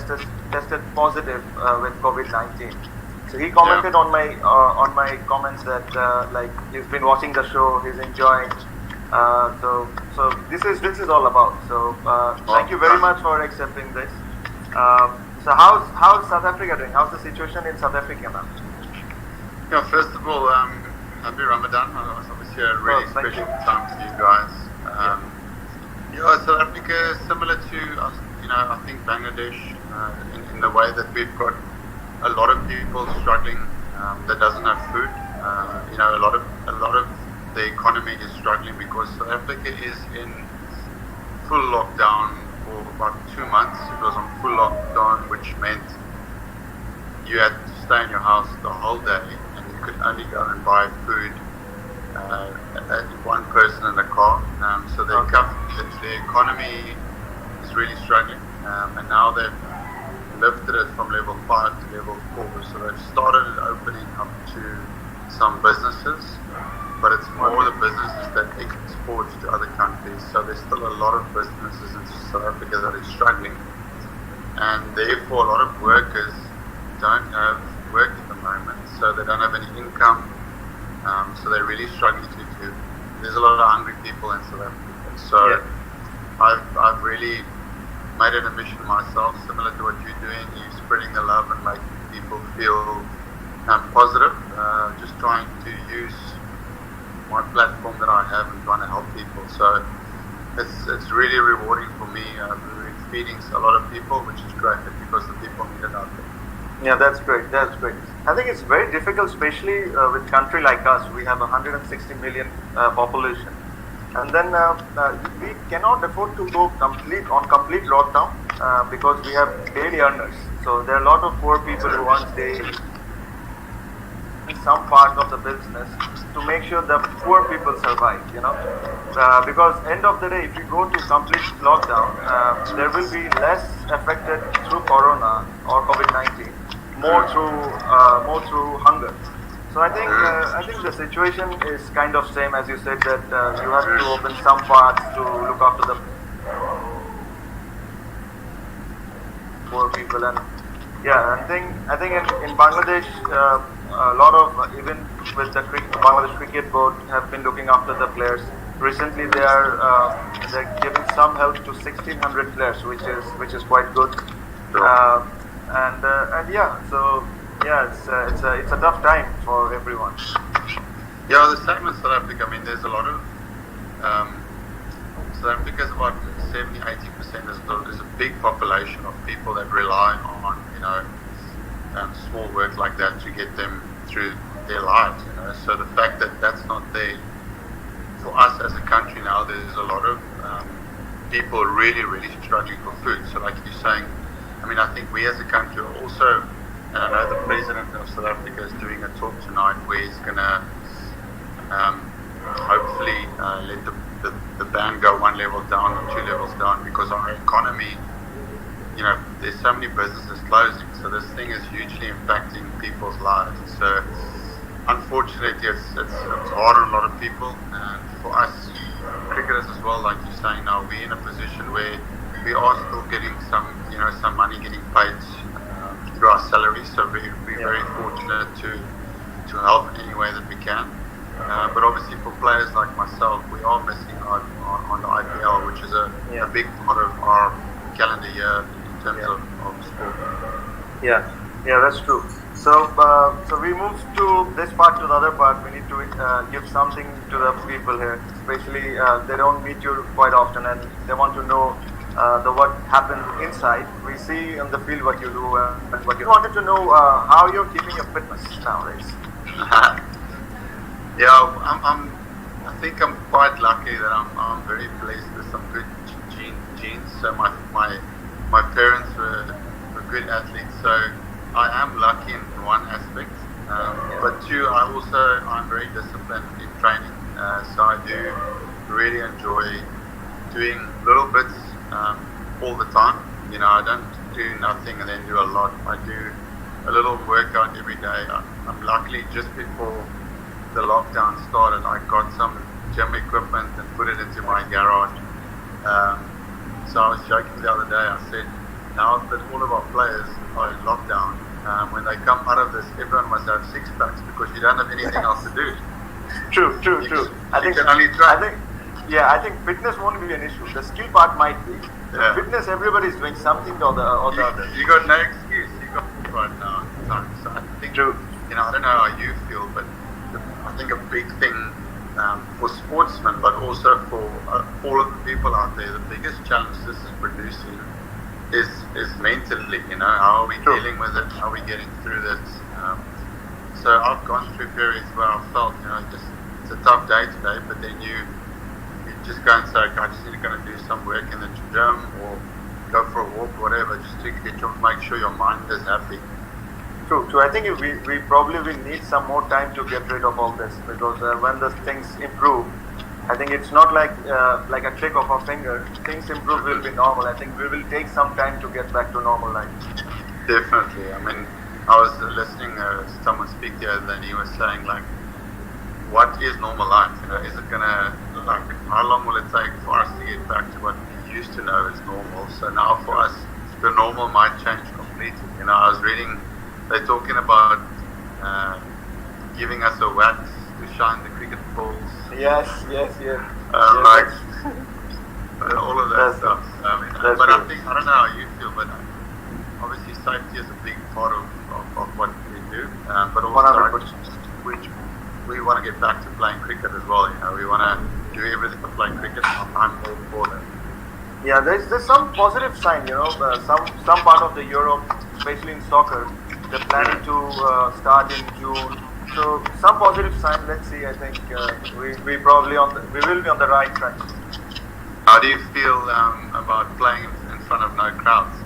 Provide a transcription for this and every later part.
tested positive with COVID-19. So he commented on my comments that like he's been watching the show, he's enjoying. So this is all about. So thank you very much for accepting this. So how's South Africa doing? How's the situation in South Africa now? Yeah, first of all, happy Ramadan. It's obviously a really special time to you guys. South Africa is similar to I think Bangladesh in the way that we've got a lot of people struggling that doesn't have food. A lot of the economy is struggling because South Africa is in full lockdown for about 2 months. It was on full lockdown, which meant you had to stay in your house the whole day, and you could only go and buy food one person in the car. So the economy is really struggling, and now they've lifted it from level 5 to level 4. So they've started opening up to some businesses, but it's more the businesses that export to other countries. So there's still a lot of businesses in South Africa that are struggling, and therefore a lot of workers don't have work at the moment, so they don't have any income. So they're really struggling to. There's a lot of hungry people in South Africa. So I've really made it a mission myself, similar to what you're doing. You're spreading the love and making people feel positive. Just trying to use my platform that I have and trying to help people. So it's really rewarding for me. We're feeding a lot of people, which is great because the people need it out there. Yeah, that's great. That's great. I think it's very difficult, especially with a country like us. We have 160 million population, and then we cannot afford to go complete lockdown because we have daily earners. So there are a lot of poor people who earn daily in some part of the business to make sure the poor people survive. Because end of the day, if you go to complete lockdown, there will be less affected through Corona or COVID-19. More through hunger. So I think the situation is kind of same as you said, that you have to open some parts to look after the poor people. And I think in Bangladesh a lot of, even with the Bangladesh Cricket Board, have been looking after the players. Recently they're giving some help to 1,600 players, which is quite good. It's a tough time for everyone. Yeah, the same in South Africa. I mean, there's a lot of South Africa is about 70-80% is a big population of people that rely on small work like that to get them through their lives. So the fact that that's not there for us as a country now, there's a lot of people really, really struggling for food. So like you're saying, I mean, I think we as a country are also, and I know the President of South Africa is doing a talk tonight where he's going to hopefully let the ban go 1 level down or 2 levels down, because our economy, there's so many businesses closing. So this thing is hugely impacting people's lives. So unfortunately, it's hard on a lot of people. And for us cricketers as well, like you're saying now, we're in a position where we are still getting some money getting paid through our salaries, so we're very fortunate to help in any way that we can. But obviously for players like myself, we are missing out on the IPL, which is a big part of our calendar year in terms of sport. Yeah, that's true. So we move to this part to the other part. We need to give something to the people here, especially they don't meet you quite often and they want to know what happens inside. We see on the field what you do and what you wanted to know how you're keeping your fitness nowadays. I think I'm quite lucky that I'm very blessed with some good genes. So my parents were good athletes, so I am lucky in one aspect. But two, I'm very disciplined in training. So I do really enjoy doing little bits all the time. I don't do nothing and then do a lot. I do a little workout every day. I'm luckily just before the lockdown started, I got some gym equipment and put it into my garage. So I was joking the other day. I said, now that all of our players are in lockdown, when they come out of this, everyone must have six packs because you don't have anything else to do. True. I think fitness won't be an issue. The skill part might be. Yeah. Fitness, everybody's doing something or the other. You got no excuse. You got right now. So I think, True. I don't know how you feel, but I think a big thing for sportsmen, but also for all of the people out there, the biggest challenge this is producing is mentally. How are we dealing with it? How are we getting through this? So I've gone through periods where I felt, it's a tough day today, but then you just go and say, okay, I just need to go and do some work in the gym or go for a walk or whatever, just to make sure your mind is happy. True. I think we probably will need some more time to get rid of all this, because when the things improve, I think it's not like a click of a finger. Things improve will be normal. I think we will take some time to get back to normal life. Definitely. I mean, I was listening to someone speak the other day, and he was saying, like, what is normal life? Is it gonna, how long will it take for us to get back to what we used to know is normal? So now for us, the normal might change completely. I was reading, they're talking about giving us a wax to shine the cricket balls. Yes. All of that stuff. But I think, I don't know how you feel, but obviously safety is a big part of what we do. But also, we want to get back to playing cricket as well. We want to do everything for playing cricket. I'm all for that. Yeah, there's some positive sign. Some part of the Europe, especially in soccer, they're planning to start in June. So some positive sign. Let's see. I think we will be on the right track. How do you feel about playing in front of no crowds?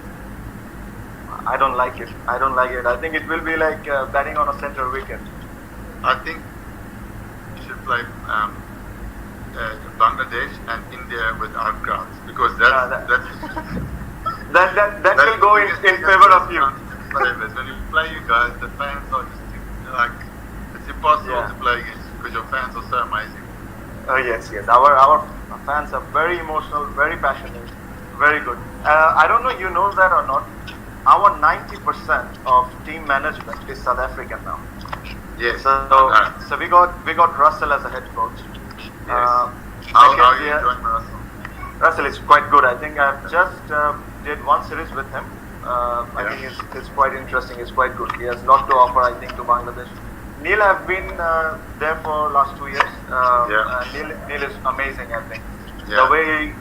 I don't like it. I think it will be like batting on a center wicket. I think you should play Bangladesh and India without crowds, because that will go in favor of you. When you play you guys, the fans are just it's impossible to play against because your fans are so amazing. Oh yes. Our fans are very emotional, very passionate, very good. I don't know you know that or not. Our 90% of team management is South African now. Yes. So we got Russell as a head coach. Yes. How are you enjoying Russell? Russell is quite good. I think I've just did one series with him. I think it's quite interesting. It's quite good. He has a lot to offer, I think, to Bangladesh. Neil have been there for last 2 years. Neil is amazing, I think. Yeah.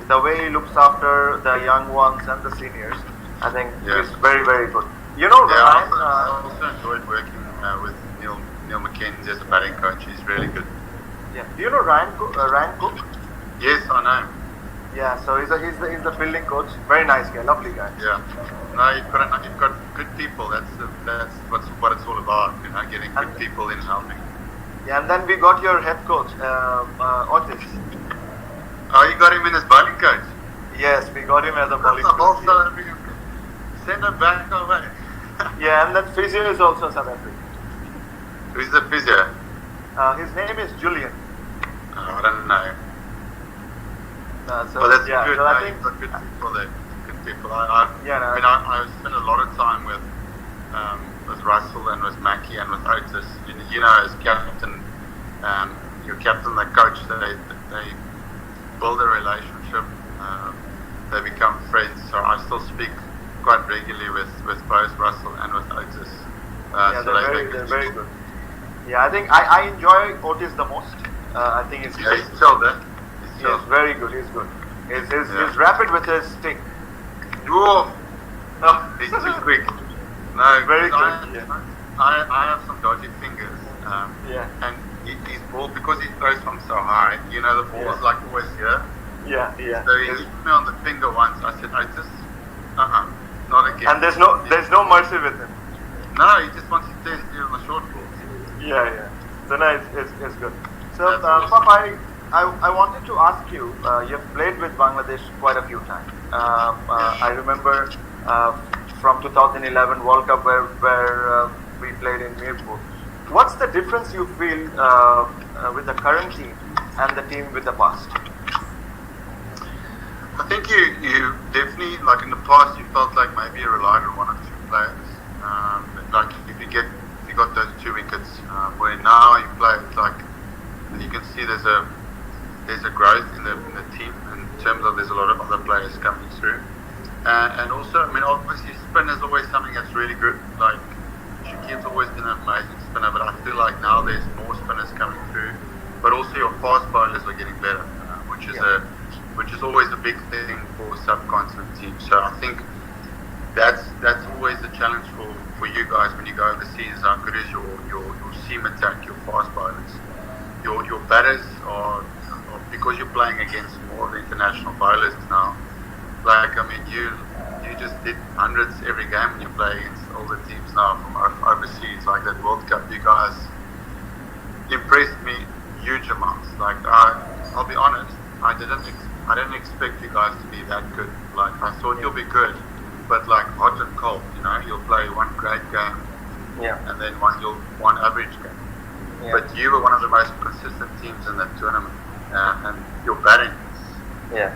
The way he looks after the young ones and the seniors, I think is very, very good. Ryan. I also enjoyed working with Neil McKenzie as a batting coach. He's really good. Yeah. Do you know Ryan Cook? Yes, I know. Yeah. So he's the fielding coach. Very nice guy, lovely guy. Yeah. No, you've got good people. That's what it's all about. Getting good people in helping. Yeah, and then we got your head coach, Otis. Oh, you got him in as bowling coach? Yes, we got him as a bowling coach. Also, send him back away. Yeah, and then physio is also South African. Who's the physio? His name is Julian. Oh, I don't know. That's good. So I think good people there. Good people. I spent a lot of time with Russell and with Mackie and with Otis. As captain, your captain, the coach, they build a relationship. They become friends. So I still speak quite regularly with both Russell and with Otis. They're very good. Yeah, I think I enjoy Otis the most. I think he's chilled, eh? He's very good. He's good. He's rapid with his stick. Whoa! Oh, he's too quick. No, very quick. I have some dodgy fingers. And his ball, because he throws from so high, the ball is like always here. Yeah. So he hit me on the finger once. I said, not again. And there's no mercy with him. No, he just wants to test you on the short ball. Yeah. So no, it's good. So Faf, I wanted to ask you. You've played with Bangladesh quite a few times. I remember from 2011 World Cup where we played in Mirpur. What's the difference you feel with the current team and the team with the past? I think you definitely, like in the past, you felt like maybe you relied on one or two players. Like if you got those 2 wickets, where now you play, it's like you can see there's a growth in the team in terms of there's a lot of other players coming through. And also, I mean, obviously spin is always something that's really good. Like Shakib's always been an amazing spinner, but I feel like now there's more spinners coming through. But also your fast bowlers are getting better, which is always a big thing for subcontinent teams. So I think that's always a challenge for you guys when you go overseas. How good is your seam attack, your fast bowlers? Your batters are, because you're playing against more of the international bowlers now. Like, I mean, you just did hundreds every game when you play against all the teams now from overseas. Like that World Cup, you guys impressed me huge amounts. Like, I'll be honest, I didn't expect you guys to be that good. Like, I thought you'll be good, but like hot and cold. You know, you'll play one great game, and then one average game. Yeah. But you were one of the most consistent teams in that tournament, and your batting. Yeah.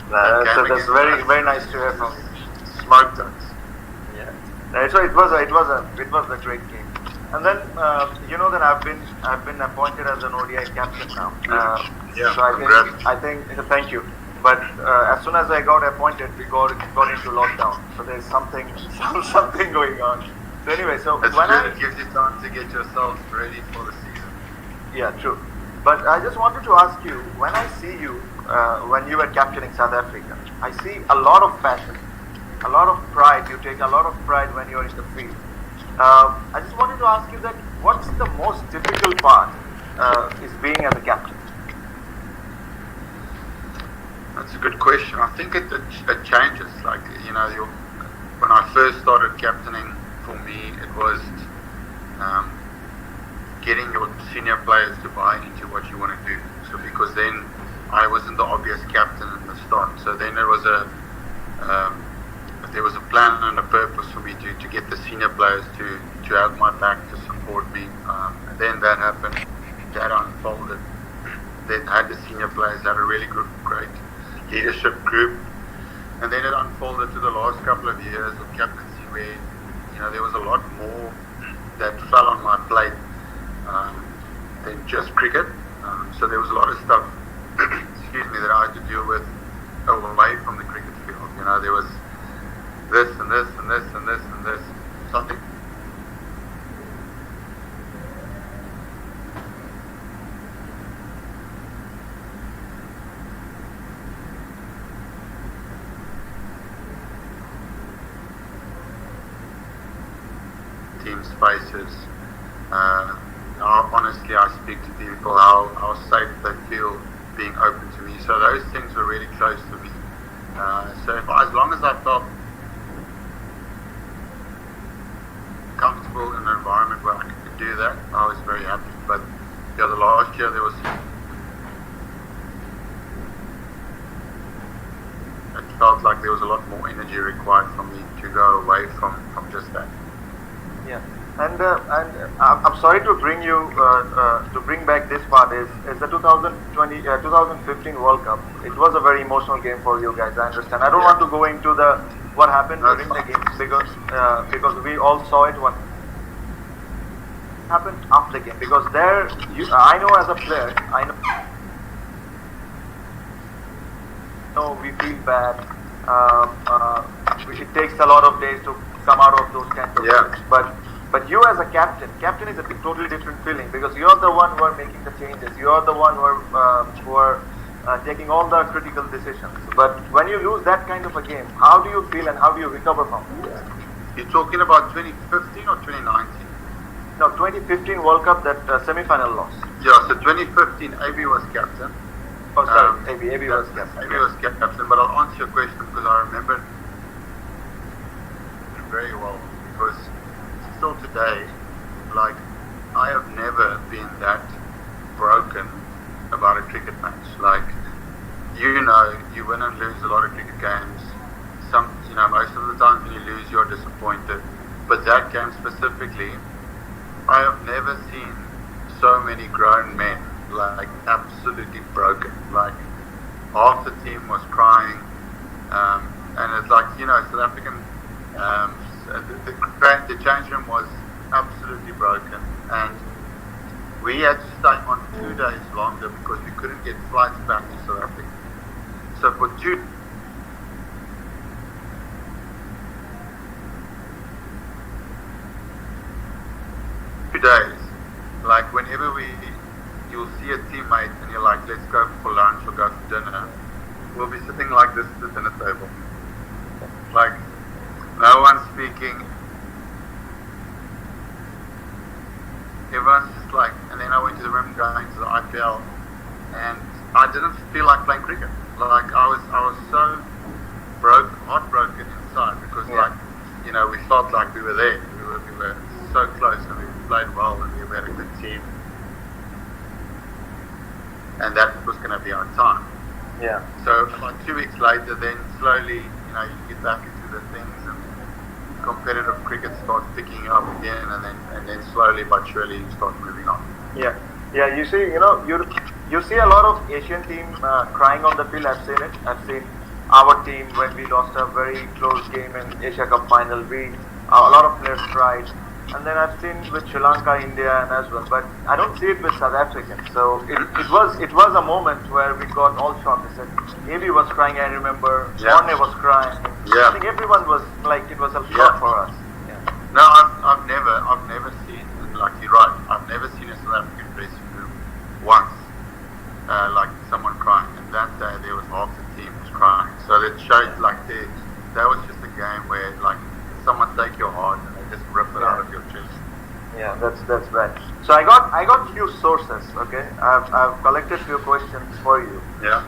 So that's very very nice to hear from you. Smoked us. Yeah. So it was a great game. And then you know that I've been appointed as an ODI captain now. So I think thank you. But as soon as I got appointed, we got into lockdown. So there's something going on. So anyway, it gives you time to get yourself ready for the season. Yeah, true. But I just wanted to ask you, when I see you, when you were captaining South Africa, I see a lot of passion, a lot of pride. You take a lot of pride when you're in the field. I just wanted to ask you that what's the most difficult part is being as a captain? That's a good question. I think it changes. Like, you know, when I first started captaining, for me, it was getting your senior players to buy into what you want to do. So because then I wasn't the obvious captain at the start. So then there was a plan and a purpose for me to get the senior players to have my back, to support me. And then that happened. That unfolded. Then I had the senior players had a really great leadership group. And then it unfolded to the last couple of years of captaincy where, you know, there was a lot more that fell on my plate than just cricket. So there was a lot of stuff, that I had to deal with away from the cricket field. You know, there was this and this and this and this and this. Something. Team spaces. Honestly, I speak to people how safe they feel being open to me. So those things were really close to me. So as long as I felt comfortable in an environment where I could do that, I was very happy. But the last year it felt like there was a lot more energy required from me to go away from just that. Yeah. And I'm sorry to bring back this part is the 2015 World Cup. It was a very emotional game for you guys. I understand. I don't want to go into what happened during the game because we all saw it. What happened after the game? Because I know as a player, we feel bad. It takes a lot of days to come out of those kinds of things. But you as a captain is a totally different feeling because you're the one who are making the changes. You're the one who are taking all the critical decisions. But when you lose that kind of a game, how do you feel and how do you recover from it? You're talking about 2015 or 2019? No, 2015 World Cup, that semi-final loss. Yeah, so 2015, AB was captain. Oh, sorry, AB was captain. AB was captain, but I'll answer your question because I remember it very well because still today, like, I have never been that broken about a cricket match. Like, you know, you win and lose a lot of cricket games. Most of the times when you lose, you're disappointed. But that game specifically, I have never seen so many grown men, like, absolutely broken. Like, half the team was crying, And it's like, South African, the change room was absolutely broken, and we had to stay on 2 days longer because we couldn't get flights back to South Africa. So for 2 days, like whenever you'll see a teammate and you're like, let's go for lunch or go for dinner, we'll be sitting like this at the dinner table. Like, no one's speaking. Everyone's just like, and then I went to the room going to the IPL, and I didn't feel like playing cricket. Like, I was so heartbroken inside because, we felt like we were there. We were so close, and we played well, and we had a good team. And that was going to be our time. Yeah. So about 2 weeks later, then slowly, you get back into the things, and competitive cricket starts picking up again, and then slowly but surely you start moving on. Yeah. Yeah. You see, you see a lot of Asian team crying on the field. I've seen it. I've seen our team when we lost a very close game in Asia Cup final. A lot of players cried. And then I've seen with Sri Lanka, India, and as well, but I don't see it with South Africans. So it was a moment where we got all shocked. I said, AB was crying. I remember. Morne was crying. Yeah. I think everyone was like, it was a shock for us. Yeah. No, I've never seen, like you're right. I've never seen a South African dressing room once, like someone crying. And that day there was half the team was crying. So it showed like that was just a game where like someone take your heart and they just rip it out of your chest. Yeah, that's right. So I got few sources. Okay, I've collected few questions for you. Yeah.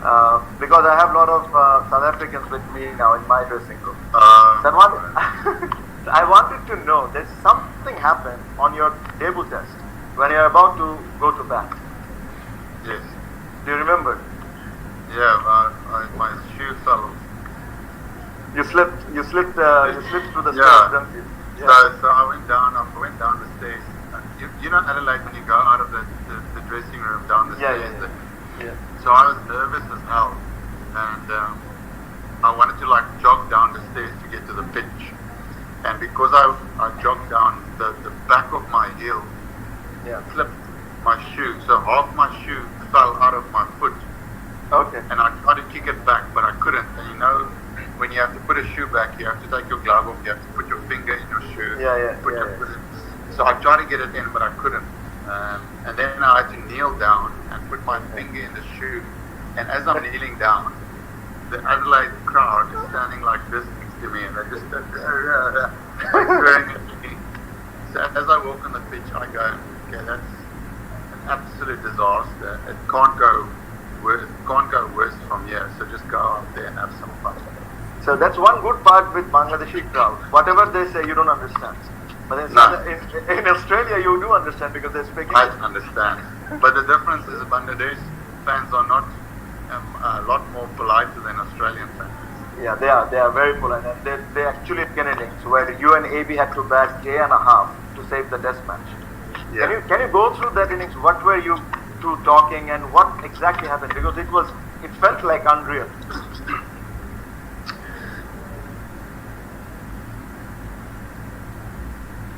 Because I have a lot of South Africans with me now in my dressing room. I wanted to know, there's something happened on your debut test when you're about to go to bat. Yes. Do you remember? Yeah, my shoe fell off. You slipped through the stairs, didn't you? Yeah. So I went down the stairs. You know Adelaide, when you go out of the dressing room down the stairs. Yeah. So I was nervous as hell, and I wanted to like jog down the stairs to get to the pitch. And because I jogged down, the back of my heel slipped my shoe. So half my shoe fell out of my foot. Okay. And I tried to kick it back, but I couldn't. And when you have to put a shoe back, you have to take your glove off, you have to put your finger in your shoe. So I tried to get it in, but I couldn't. And then I had to kneel down and put my finger in the shoe. And as I'm kneeling down, the Adelaide crowd is standing like this next to me, and they're just swearing at me. So as I walk on the pitch, I go, okay, that's an absolute disaster. It can't go worse from here. So just go out there and have some fun. So that's one good part with Bangladeshi crowd. Whatever they say, you don't understand. But in Australia, you do understand because they're speaking. I understand. But the difference is Bangladesh fans are not a lot more polite than Australian fans. Yeah, they are very polite, and they actually get innings where you and AB had to bat day and a half to save the test match. Yeah. Can you go through that innings? What were you two talking, and what exactly happened? Because it felt like unreal.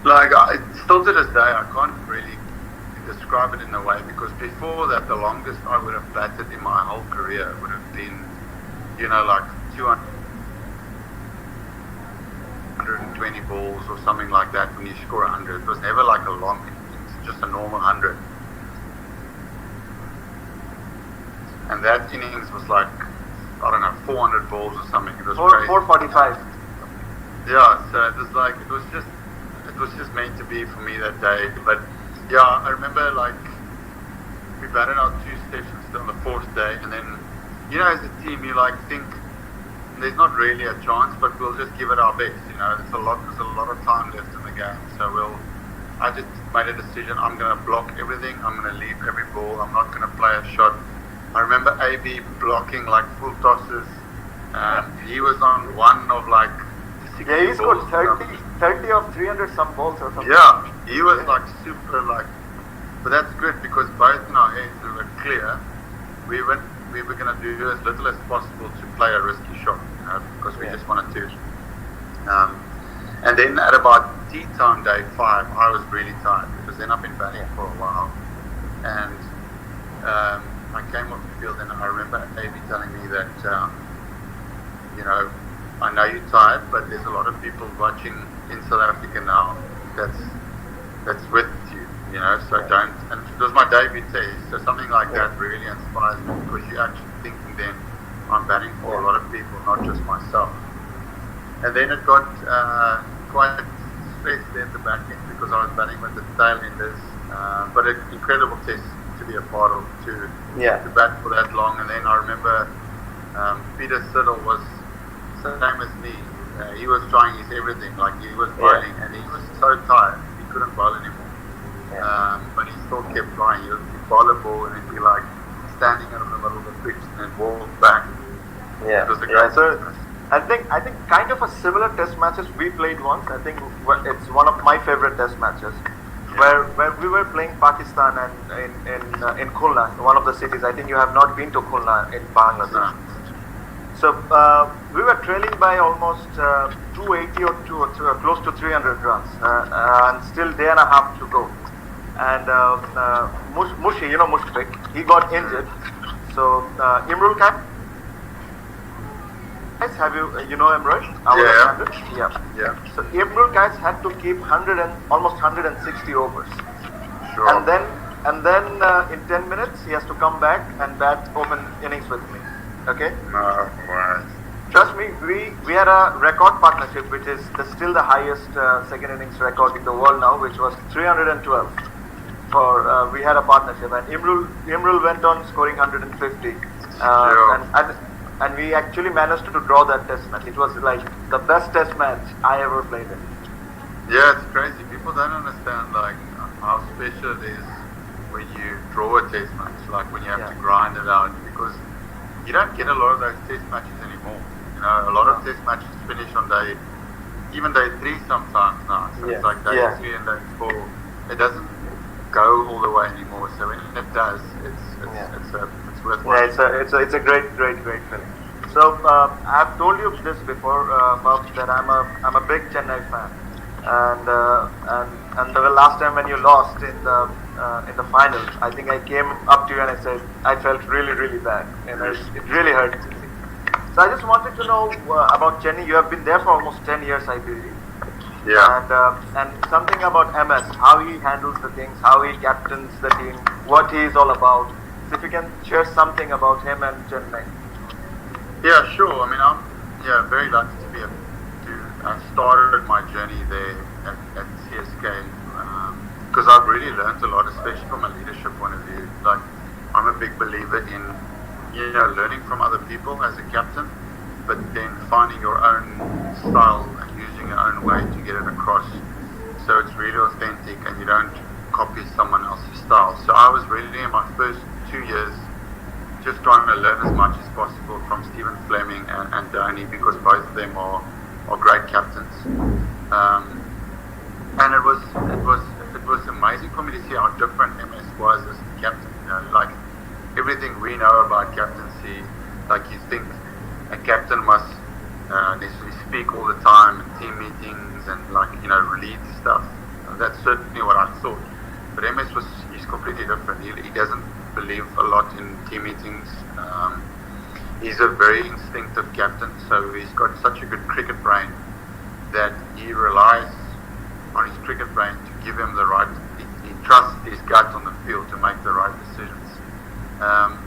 Like, still to this day, I can't really describe it in a way, because before that, the longest I would have batted in my whole career would have been, like 220 balls or something like that when you score 100. It was never like a long innings, just a normal 100. And that innings was like, I don't know, 400 balls or something. It was crazy. 445. Yeah, so it was just meant to be for me that day. But yeah, I remember like we batted out 2 sessions on the 4th day, and then as a team you like think there's not really a chance, but we'll just give it our best. There's a lot of time left in the game, so I just made a decision. I'm going to block everything. I'm going to leave every ball. I'm not going to play a shot. I remember AB blocking like full tosses. He was on one of like 60 he scored balls, 30 of 300 some balls or something. Yeah, he was like super like, but that's good because both in our heads we were clear. We were going to do as little as possible to play a risky shot. because we just wanted to. And then at about tea time, day 5, I was really tired because then I've been batting for a while. And I came off the field and I remember AB telling me that, I know you're tired, but there's a lot of people watching in South Africa now that's with you, so don't. And it was my debut test, so something like that really inspires me because you're actually thinking then I'm batting for a lot of people, not just myself. And then it got quite stressed at the back end because I was batting with the tail enders, but an incredible test to be a part of, to bat for that long. And then I remember Peter Siddle was same as me. He was trying his everything, like he was bowling, and he was so tired he couldn't bowl anymore. But he still kept trying. He would bowl a ball and he'd be like standing in the middle of the pitch and then walk back. It was a great so I think kind of a similar test matches we played once. I think it's one of my favorite test matches. Where we were playing Pakistan and in Khulna, one of the cities. I think you have not been to Khulna in Bangladesh. No. So we were trailing by almost 280 or close to 300 runs, and still day and a half to go. And Mushi, Mushfiq, he got injured. So Imrul Khan, have you know Imrul? Yeah. So Imrul Kais had to keep almost 160 overs. Sure. And then in 10 minutes he has to come back and bat open innings with me. Okay. No, right. Trust me, we had a record partnership, which is still the highest second innings record in the world now, which was 312. We had a partnership, and Imrul went on scoring 150, and we actually managed to draw that test match. It was like the best test match I ever played in. Yeah, it's crazy. People don't understand like how special it is when you draw a test match, like when you have to grind it out, because you don't get a lot of those test matches anymore. A lot of test matches finish on even day 3 sometimes now. So it's like day 3 and day 4. It doesn't go all the way anymore. So when it does, it's worth watching. Yeah, it's a great feeling. So I've told you this before, Bob, that I'm a big Chennai fan, and the last time when you lost in the finals, I think I came up to you and I said I felt really, really bad, and it really hurt. So I just wanted to know about Chennai. You have been there for almost 10 years, I believe. Yeah. And something about MS, how he handles the things, how he captains the team, what he is all about. So if you can share something about him and Chennai. Yeah, sure. I mean, I'm very lucky to I started my journey there at CSK because I've really learned a lot, especially from a leadership point of view. Like, I'm a big believer in learning from other people as a captain, but then finding your own style and using your own way to get it across. So it's really authentic and you don't copy someone else's style. So I was really in my first 2 years just trying to learn as much as possible from Stephen Fleming and Dhoni, because both of them are great captains. And it was amazing for me to see how different MS was as a captain. Like everything we know about captaincy, like you think a captain must necessarily speak all the time in team meetings and lead stuff. That's certainly what I thought. But MS he's completely different. He doesn't believe a lot in team meetings. He's a very instinctive captain, so he's got such a good cricket brain that he relies on his cricket brain to give him the right. He trusts his gut on the field to make the right decisions.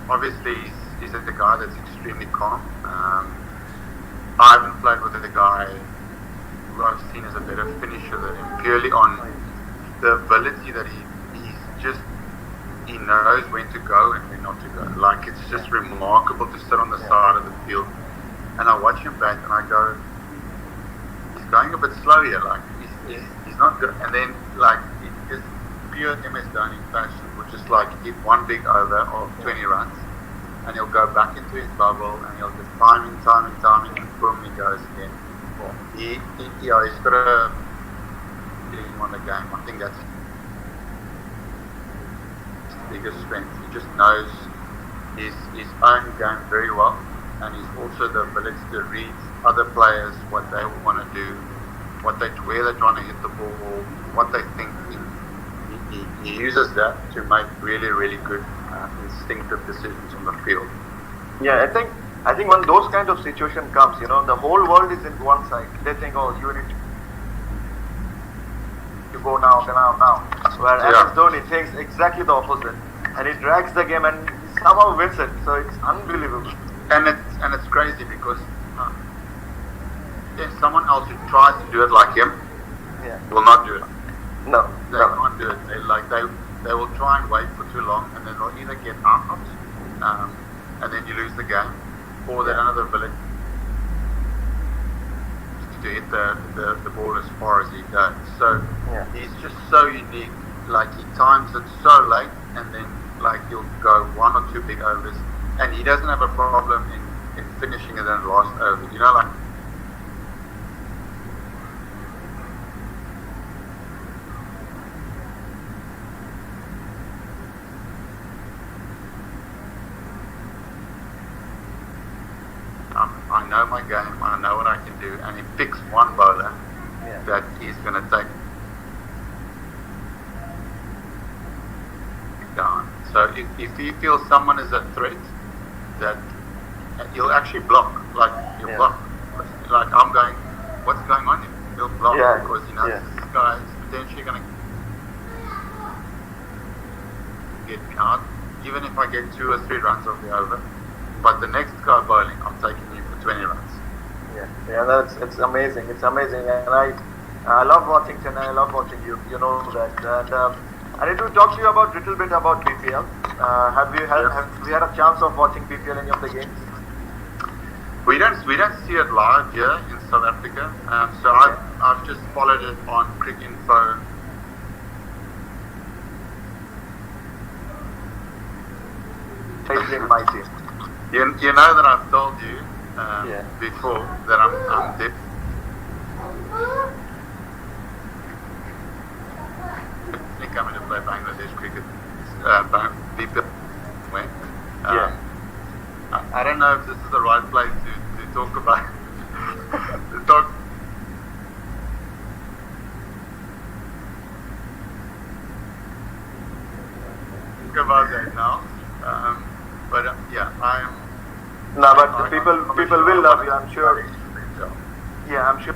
Obviously, he's a guy that's extremely calm. I haven't played with a guy who I've seen as a better finisher than him, purely on the ability that he knows when to go and when not to go. Like, it's just remarkable to sit on the side of the field and I watch him bat and I go, he's going a bit slow here, like he's not good. And then it's just pure MS Dhoni fashion, would just hit one big over of 20 runs and he'll go back into his bubble and he'll just timing and boom, he goes again. He's got a feeling on the game. I think that's biggest strength. He just knows his own game very well, and he's also the ability to read other players, what they want to do, where they're trying to hit the ball, what they're thinking. He uses that to make really, really good instinctive decisions on the field. Yeah, I think when those kind of situation comes, the whole world is in one side. They think, oh, you need to go now. Where MS Dhoni thinks exactly the opposite, and he drags the game and somehow wins it. So it's unbelievable. And it's crazy because if someone else who tries to do it like him will not do it. No, they can't do it. They will try and wait for too long, and then they'll either get out, and then you lose the game, or they don't have the ability to hit the ball as far as he does. So he's just so unique. Like, he times it so late, and then he'll go one or two big overs, and he doesn't have a problem in finishing it in the last over. I know my game, I know what I can do, and he picks one bowler that he's going to take down. So if he feels someone is a threat, that he'll actually block. He'll block. Like, I'm going, what's going on here? He'll block because he knows this guy is potentially going to get me out, even if I get 2 or 3 runs off the over. But the next guy bowling, I'm taking you for 20 runs. It's amazing. It's amazing, and I love watching Chennai. I love watching you. You know that. And I need to talk to you about little bit about BPL. Have you had a chance of watching BPL any of the games? We don't see it live here in South Africa. So I've just followed it on Cricket Info. Facing my team. You know that I've told you before that I'm deaf. I'm coming to play Bangladesh cricket. I don't know if this is the right place to talk about. Talk about that now. But I am. No, but people will love you, I'm sure. Yeah, I'm sure.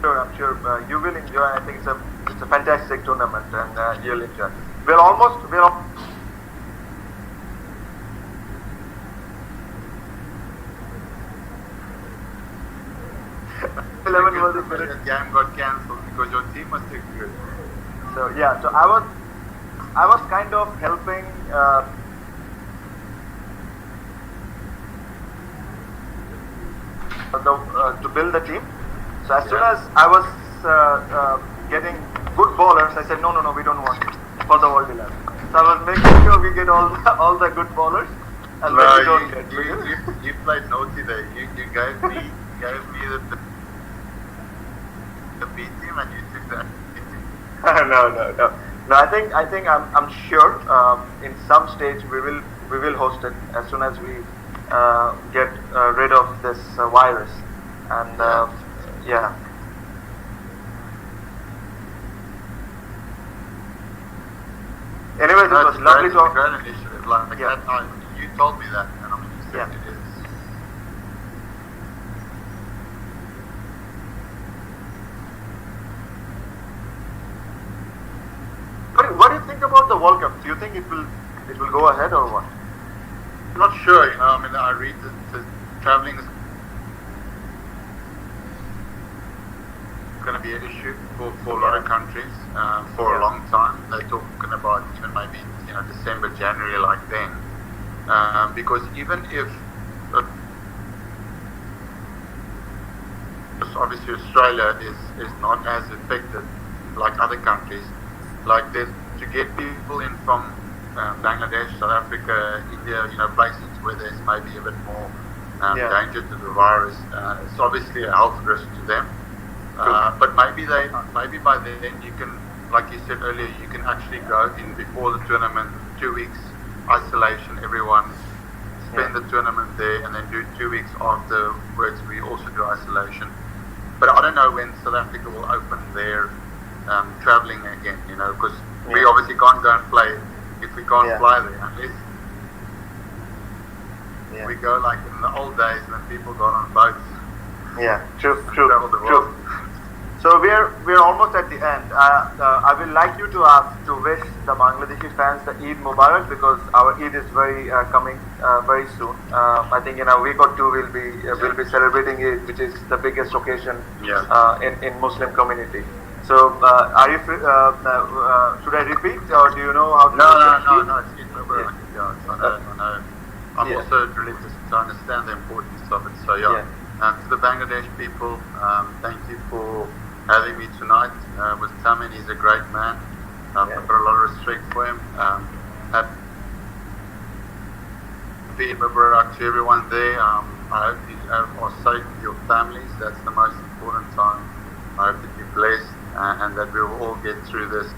I'm sure you will enjoy. I think it's a fantastic tournament, and you'll enjoy. We're almost. 11 versus the game got cancelled because your team was too good. So so I was kind of helping to build the team. So as soon as I was getting good bowlers, I said no, we don't want it for the World 11. So I was making sure we get all the good bowlers, and then we don't get. You played naughty there. You gave me the B team, and you took that B team. No. I think I'm sure in some stage we will host it as soon as we get rid of this virus, and Anyways, it was lovely talking. Great initiative. That, you told me that, and I'm interested. It is. What do you think about the World Cup? Do you think it will go ahead or what? I'm not sure. I read that traveling is going to be an issue for a lot of countries for a long time. They're talking about even maybe December, January, like then, because even if obviously Australia is not as affected like other countries, like to get people in from Bangladesh, South Africa, India, places where there's maybe a bit more danger to the virus. It's obviously a health risk to them. But maybe by then you can, like you said earlier, you can actually go in before the tournament, 2 weeks, isolation, everyone spend the tournament there, and then do 2 weeks afterwards we also do isolation. But I don't know when South Africa will open their travelling again, because we obviously can't go and play if we can't fly there, unless we go like in the old days when people got on boats. Yeah, true. Travel the world. So we're almost at the end. I will like you to wish the Bangladeshi fans the Eid Mubarak, because our Eid is coming very soon. I think in a week or two we'll be celebrating Eid, which is the biggest occasion in Muslim community. So are you should I repeat, or do you know how to? No. It's Eid Mubarak. I know. I'm also religious, so I understand the importance of it. So to the Bangladesh people, thank you for having me tonight with Tamim. He's a great man. I've got a lot of respect for him. Happy Eid Mubarak to everyone there. I hope you are safe with your families. That's the most important time. I hope that you're blessed and that we will all get through this